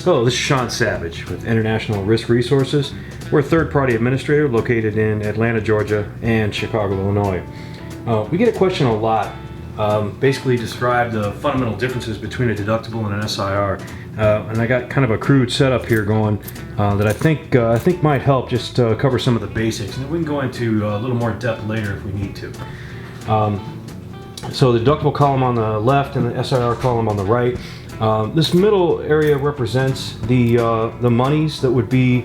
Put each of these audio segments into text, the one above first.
Hello, this is Sean Savage with International Risk Resources. We're a third-party administrator located in Atlanta, Georgia and Chicago, Illinois. We get a question a lot, basically describe the fundamental differences between a deductible and an SIR. And I got kind of a crude setup here going that I think might help just cover some of the basics. And we can go into a little more depth later if we need to. So the deductible column on the left and the SIR column on the right. This middle area represents the monies that would be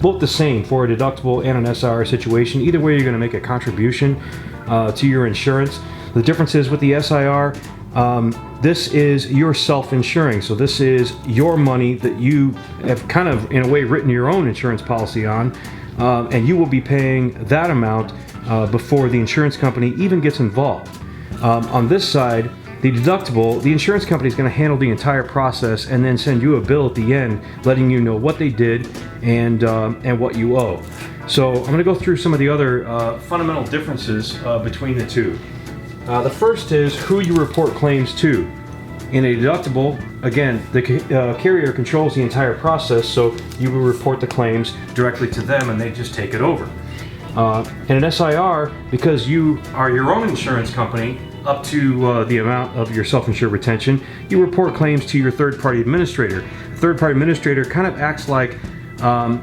both the same for a deductible and an SIR situation. Either way, you're going to make a contribution to your insurance. The difference is with the SIR, this is your self-insuring. So this is your money that you have kind of, in a way, written your own insurance policy on, and you will be paying that amount before the insurance company even gets involved. On this side, the deductible, the insurance company is going to handle the entire process and then send you a bill at the end letting you know what they did and what you owe. So I'm going to go through some of the other fundamental differences between the two. The first is who you report claims to. In a deductible, again, the carrier controls the entire process, so you will report the claims directly to them and they just take it over. In an SIR, because you are your own insurance company, up to the amount of your self-insured retention, you report claims to your third-party administrator. The third-party administrator kind of acts like, I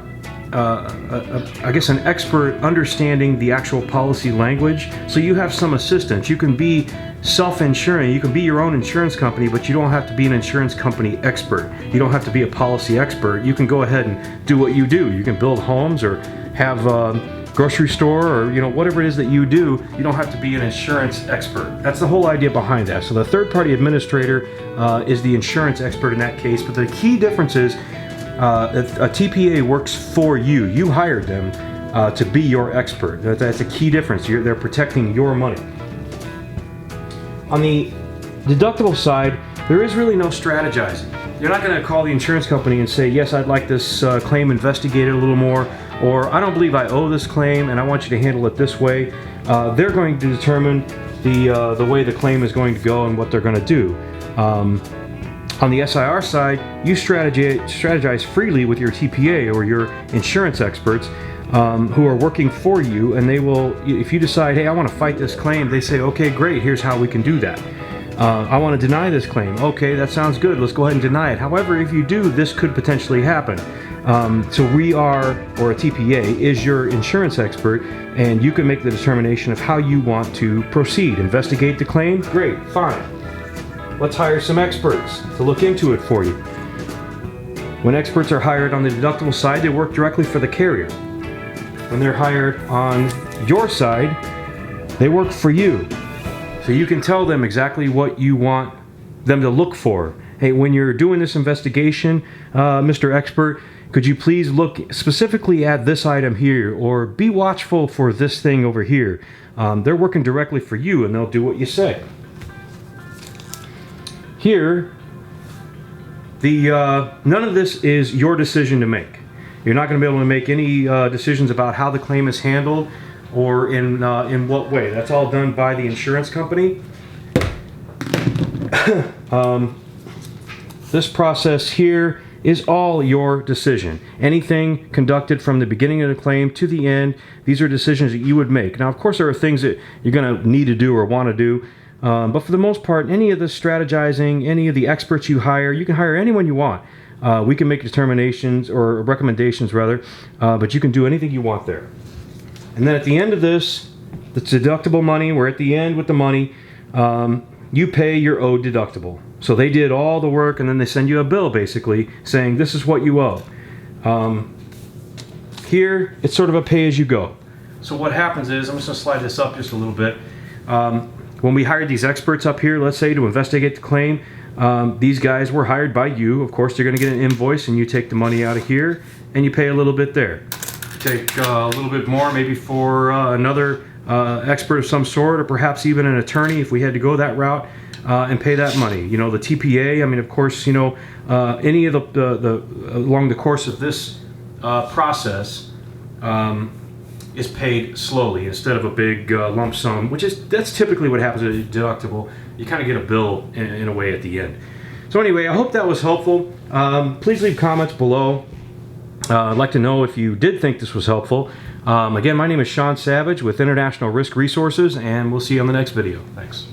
guess, an expert understanding the actual policy language. So you have some assistance. You can be self-insuring, you can be your own insurance company, but you don't have to be an insurance company expert. You don't have to be a policy expert. You can go ahead and do what you do. You can build homes or have grocery store or whatever it is that you do. You don't have to be an insurance expert. That's the whole idea behind that. So the third-party administrator is the insurance expert in that case. But the key difference is a TPA works for you. You hired them to be your expert. That's a key difference. They're protecting your money. On the deductible side, there is really no strategizing. You're not going to call the insurance company and say, yes, I'd like this claim investigated a little more, or I don't believe I owe this claim and I want you to handle it this way. They're going to determine the way the claim is going to go and what they're going to do. On the SIR side, you strategize freely with your TPA or your insurance experts who are working for you, and they will, if you decide, hey, I want to fight this claim, they say, okay, great, here's how we can do that. I want to deny this claim. Okay, that sounds good. Let's go ahead and deny it. However, if you do, this could potentially happen. So we are, or a TPA, is your insurance expert, and you can make the determination of how you want to proceed. Investigate the claim? Great, fine. Let's hire some experts to look into it for you. When experts are hired on the deductible side, they work directly for the carrier. When they're hired on your side, they work for you. So you can tell them exactly what you want them to look for. Hey, when you're doing this investigation, Mr. Expert, could you please look specifically at this item here, or be watchful for this thing over here. They're working directly for you and they'll do what you say. Here, none of this is your decision to make. You're not going to be able to make any decisions about how the claim is handled or in what way. That's all done by the insurance company. This process here is all your decision. Anything conducted from the beginning of the claim to the end, these are decisions that you would make. Now, of course, there are things that you're going to need to do or want to do, but for the most part, any of the strategizing, any of the experts you hire, you can hire anyone you want. We can make determinations or recommendations rather, but you can do anything you want there. And then at the end of this, the deductible money, we're at the end with the money, you pay your owed deductible. So they did all the work and then they send you a bill basically saying this is what you owe. Here, it's sort of a pay-as-you-go. So what happens is, I'm just going to slide this up just a little bit. When we hired these experts up here, let's say to investigate the claim, these guys were hired by you. Of course, they're going to get an invoice and you take the money out of here and you pay a little bit there. Take a little bit more maybe for another expert of some sort, or perhaps even an attorney if we had to go that route, and pay that money. The TPA, I mean, of course, any of the along the course of this process is paid slowly instead of a big lump sum, that's typically what happens at a deductible. You kind of get a bill in a way at the end. So anyway, I hope that was helpful. Please leave comments below. I'd like to know if you did think this was helpful. Again, my name is Sean Savage with International Risk Resources, and we'll see you on the next video. Thanks.